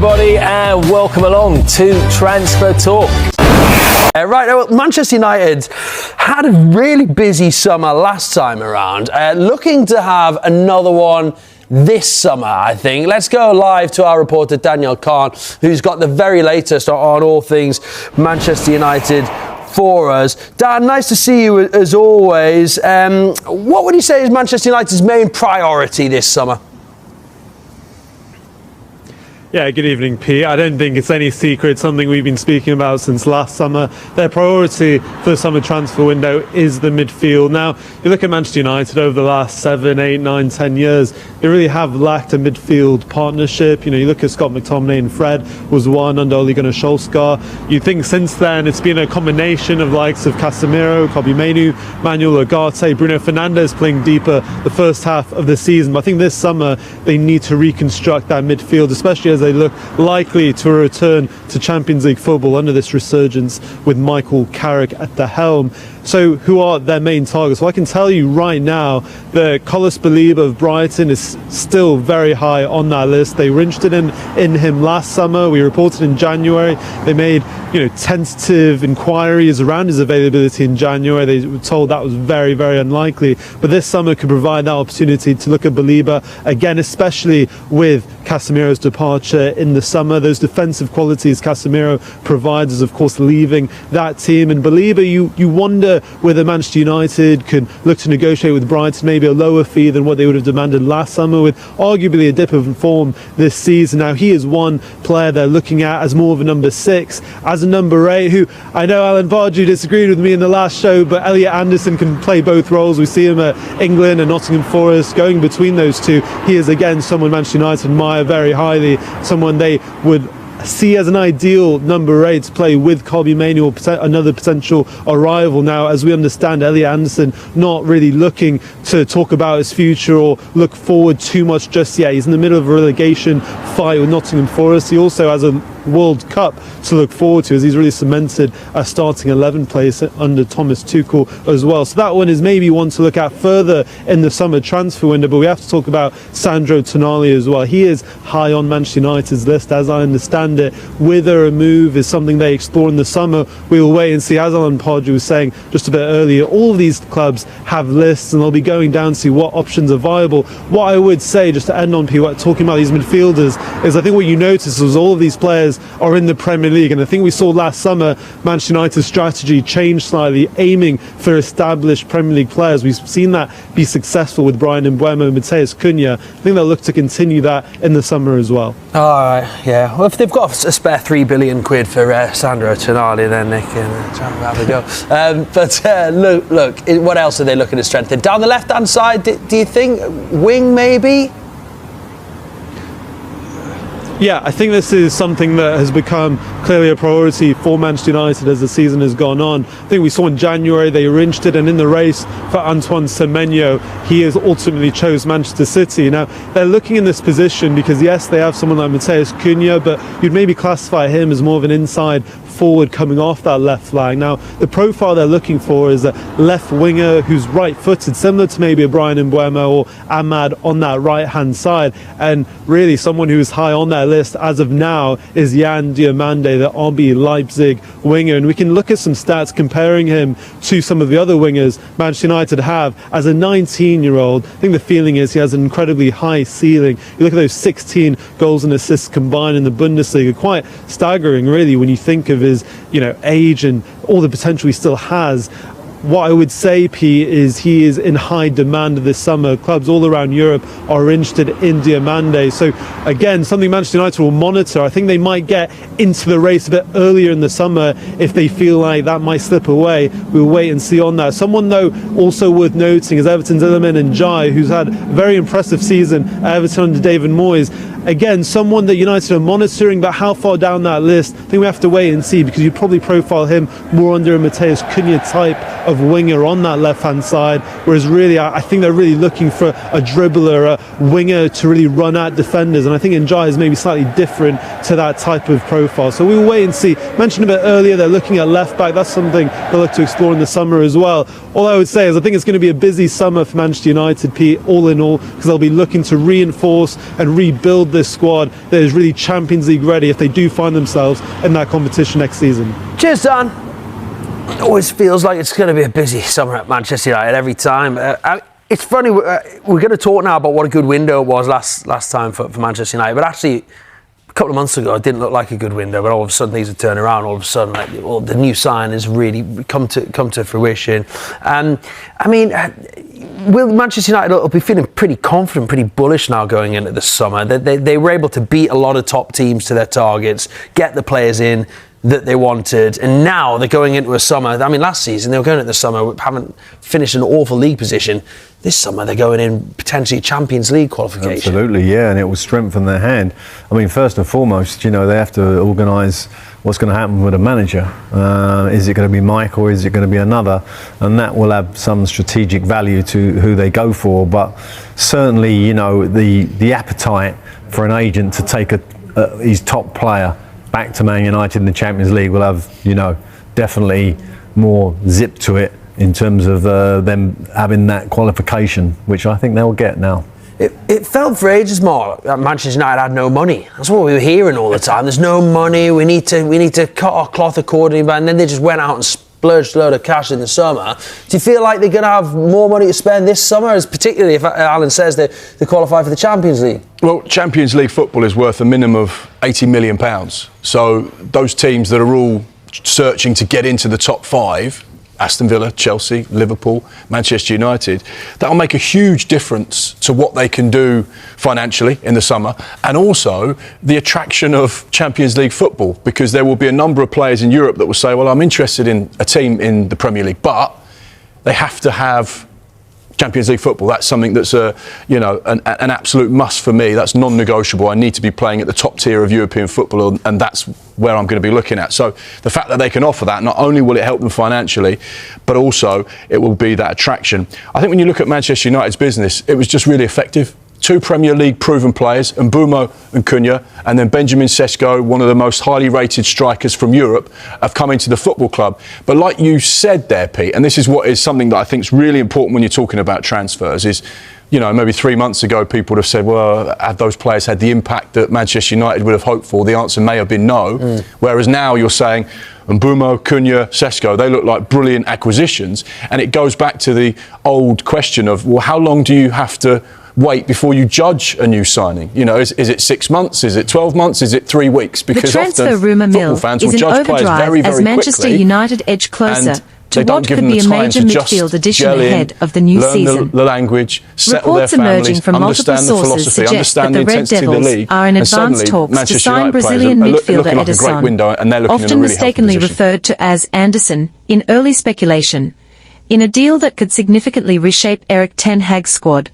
everybody, and welcome along to Transfer Talk. Right, Manchester United had a really busy summer last time around, looking to have another one this summer, I think. Let's go live to our reporter Daniel Keane, who's got the very latest on all things Manchester United for us. Dan, nice to see you as always. What would you say is Manchester United's main priority this summer? Yeah, good evening, Pete. I don't think it's any secret, something we've been speaking about since last summer. Their priority for the summer transfer window is the midfield. Now, you look at Manchester United over the last 7, 8, 9, 10 years, they really have lacked a midfield partnership. You know, you look at Scott McTominay and Fred was one under Ole Gunnar Solskjaer. You think since then it's been a combination of likes of Casemiro, Kobbie Mainoo, Manuel Ugarte, Bruno Fernandes playing deeper the first half of the season. But I think this summer they need to reconstruct that midfield, especially as they look likely to return to Champions League football under this resurgence with Michael Carrick at the helm. So who are their main targets? Well, I can tell you right now that Carlos Baleba of Brighton is still very high on that list. They were interested in him last summer. We reported in January. They made tentative inquiries around his availability in January. They were told that was very, very unlikely. But this summer could provide that opportunity to look at Baleba again, especially with Casemiro's departure in the summer. Those defensive qualities Casemiro provides is, of course, leaving that team. And Baleba, you wonder whether Manchester United can look to negotiate with Brighton maybe a lower fee than what they would have demanded last summer, with arguably a dip of form this season. Now, he is one player they're looking at as more of a number 6, as a number 8, who I know Alan Verge disagreed with me in the last show, but Elliot Anderson can play both roles. We see him at England and Nottingham Forest. Going between those two, he is again someone Manchester United admire very highly, someone they would see as an ideal number 8 to play with Kobbie Mainoo or another potential arrival. Now, as we understand, Elliot Anderson not really looking to talk about his future or look forward too much just yet. He's in the middle of a relegation fight with Nottingham Forest. He also has a World Cup to look forward to, as he's really cemented a starting 11 place under Thomas Tuchel as well. So that one is maybe one to look at further in the summer transfer window. But we have to talk about Sandro Tonali as well. He is high on Manchester United's list, as I understand it. Whether a move is something they explore in the summer, we will wait and see. As Alan Podge was saying just a bit earlier, all of these clubs have lists and they'll be going down to see what options are viable. What I would say, just to end on people talking about these midfielders, is I think what you notice is all of these players are in the Premier League, and I think we saw last summer Manchester United's strategy change slightly, aiming for established Premier League players. We've seen that be successful with Bryan Mbeumo and Matheus Cunha. I think they'll look to continue that in the summer as well. All right, yeah. Well, if they've got a spare £3 billion for Sandro Tonali, then they can try and have a go. Look, what else are they looking to strengthen? Down the left-hand side, do you think wing maybe? Yeah, I think this is something that has become clearly a priority for Manchester United as the season has gone on. I think we saw in January they were interested and in the race for Antoine Semenyo. He has ultimately chose Manchester City. Now, they're looking in this position because, yes, they have someone like Matheus Cunha, but you'd maybe classify him as more of an inside forward coming off that left flank. Now, the profile they're looking for is a left winger who's right-footed, similar to maybe a Bryan Mbeumo or Ahmad on that right-hand side. And really, someone who's high on that list as of now is Jan Diomande, the RB Leipzig winger. And we can look at some stats comparing him to some of the other wingers Manchester United have. As a 19-year-old, I think the feeling is he has an incredibly high ceiling. You look at those 16 goals and assists combined in the Bundesliga, quite staggering, really, when you think of his age and all the potential he still has. What I would say, Pete, is he is in high demand this summer. Clubs all around Europe are interested in Diomande. So, again, something Manchester United will monitor. I think they might get into the race a bit earlier in the summer if they feel like that might slip away. We'll wait and see on that. Someone, though, also worth noting is Everton's Iliman Ndiaye, who's had a very impressive season at Everton under David Moyes. Again, someone that United are monitoring, but how far down that list, I think we have to wait and see, because you'd probably profile him more under a Matheus Cunha type of winger on that left-hand side, whereas really I think they're really looking for a dribbler, a winger to really run at defenders, and I think Njai is maybe slightly different to that type of profile. So we will wait and see. Mentioned a bit earlier, they're looking at left-back. That's something they'll look to explore in the summer as well. All I would say is I think it's going to be a busy summer for Manchester United, Pete, all in all, because they'll be looking to reinforce and rebuild this squad that is really Champions League ready if they do find themselves in that competition next season. Cheers, Dan. It always feels like it's going to be a busy summer at Manchester United every time. It's funny, we're going to talk now about what a good window it was last time for Manchester United, but actually a couple of months ago it didn't look like a good window, but all of a sudden things have turned around. All of a sudden, the new sign has really come to fruition. Will Manchester United will be feeling pretty confident, pretty bullish now going into the summer. They were able to beat a lot of top teams to their targets, get the players in that they wanted, and now they're going into a summer. I mean, last season they were going into the summer having finished an awful league position. This summer they're going in potentially Champions League qualification. Absolutely, yeah, and it will strengthen their hand. I mean, first and foremost, they have to organise what's going to happen with a manager. Is it going to be Mike or is it going to be another? And that will have some strategic value to who they go for. But certainly, the appetite for an agent to take his top player back to Man United in the Champions League will have, definitely more zip to it in terms of them having that qualification, which I think they'll get now. It felt for ages more that Manchester United had no money. That's what we were hearing all the time. There's no money. We need to cut our cloth accordingly. And then they just went out and splurged a load of cash in the summer. Do you feel like they're going to have more money to spend this summer, as particularly if Alan says they qualify for the Champions League? Well, Champions League football is worth a minimum of £80 million. So those teams that are all searching to get into the top five, Aston Villa, Chelsea, Liverpool, Manchester United, that'll make a huge difference to what they can do financially in the summer, and also the attraction of Champions League football, because there will be a number of players in Europe that will say, well, I'm interested in a team in the Premier League, but they have to have Champions League football. That's something that's an absolute must for me. That's non-negotiable. I need to be playing at the top tier of European football, and that's where I'm going to be looking at. So the fact that they can offer that, not only will it help them financially, but also it will be that attraction. I think when you look at Manchester United's business, it was just really effective. 2 Premier League proven players, Mbeumo and Cunha, and then Benjamin Sesko, one of the most highly rated strikers from Europe, have come into the football club. But like you said there, Pete, and this is what is something that I think is really important when you're talking about transfers, is, maybe 3 months ago people would have said, well, have those players had the impact that Manchester United would have hoped for? The answer may have been no. Whereas now you're saying Mbeumo, Cunha, Sesko, they look like brilliant acquisitions. And it goes back to the old question of, well, how long do you have to wait before you judge a new signing? Is it 6 months? Is it 12 months? Is it 3 weeks? Because the transfer often rumour mill fans is will in judge players overdrive very, very as Manchester quickly, United edge closer to what could be a major midfield addition ahead of the new season. The language, settle Reports their families, emerging from multiple understand the sources philosophy, suggest that understand the the Red intensity of the Devils league, are in and advanced suddenly talks to Manchester sign United players Brazilian are midfielder looking like a great window, and they're looking in a often really healthy mistakenly position. referred to as Anderson, in early speculation, in a deal that could significantly reshape Erik ten Hag's squad.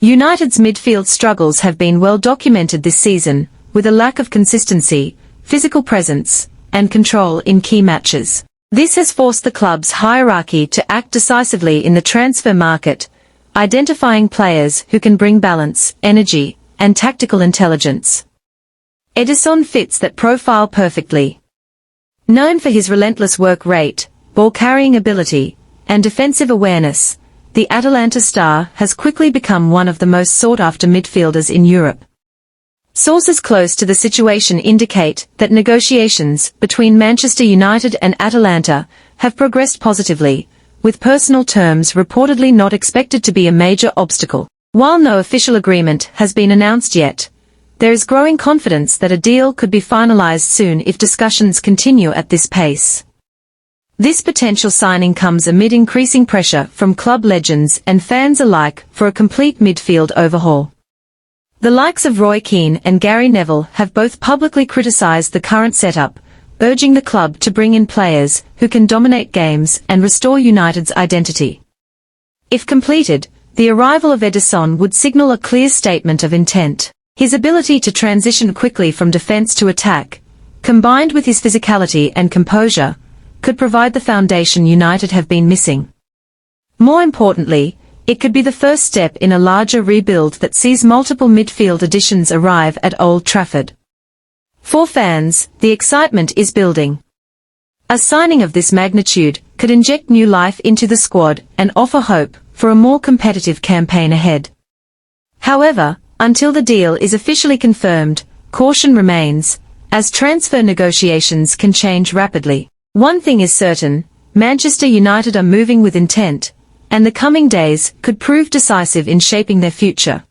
United's midfield struggles have been well documented this season, with a lack of consistency, physical presence, and control in key matches. This has forced the club's hierarchy to act decisively in the transfer market, identifying players who can bring balance, energy, and tactical intelligence. Ederson fits that profile perfectly. Known for his relentless work rate, ball-carrying ability, and defensive awareness, the Atalanta star has quickly become one of the most sought-after midfielders in Europe. Sources close to the situation indicate that negotiations between Manchester United and Atalanta have progressed positively, with personal terms reportedly not expected to be a major obstacle. While no official agreement has been announced yet, there is growing confidence that a deal could be finalized soon if discussions continue at this pace. This potential signing comes amid increasing pressure from club legends and fans alike for a complete midfield overhaul. The likes of Roy Keane and Gary Neville have both publicly criticised the current setup, urging the club to bring in players who can dominate games and restore United's identity. If completed, the arrival of Ederson would signal a clear statement of intent. His ability to transition quickly from defence to attack, combined with his physicality and composure, could provide the foundation United have been missing. More importantly, it could be the first step in a larger rebuild that sees multiple midfield additions arrive at Old Trafford. For fans, the excitement is building. A signing of this magnitude could inject new life into the squad and offer hope for a more competitive campaign ahead. However, until the deal is officially confirmed, caution remains, as transfer negotiations can change rapidly. One thing is certain, Manchester United are moving with intent, and the coming days could prove decisive in shaping their future.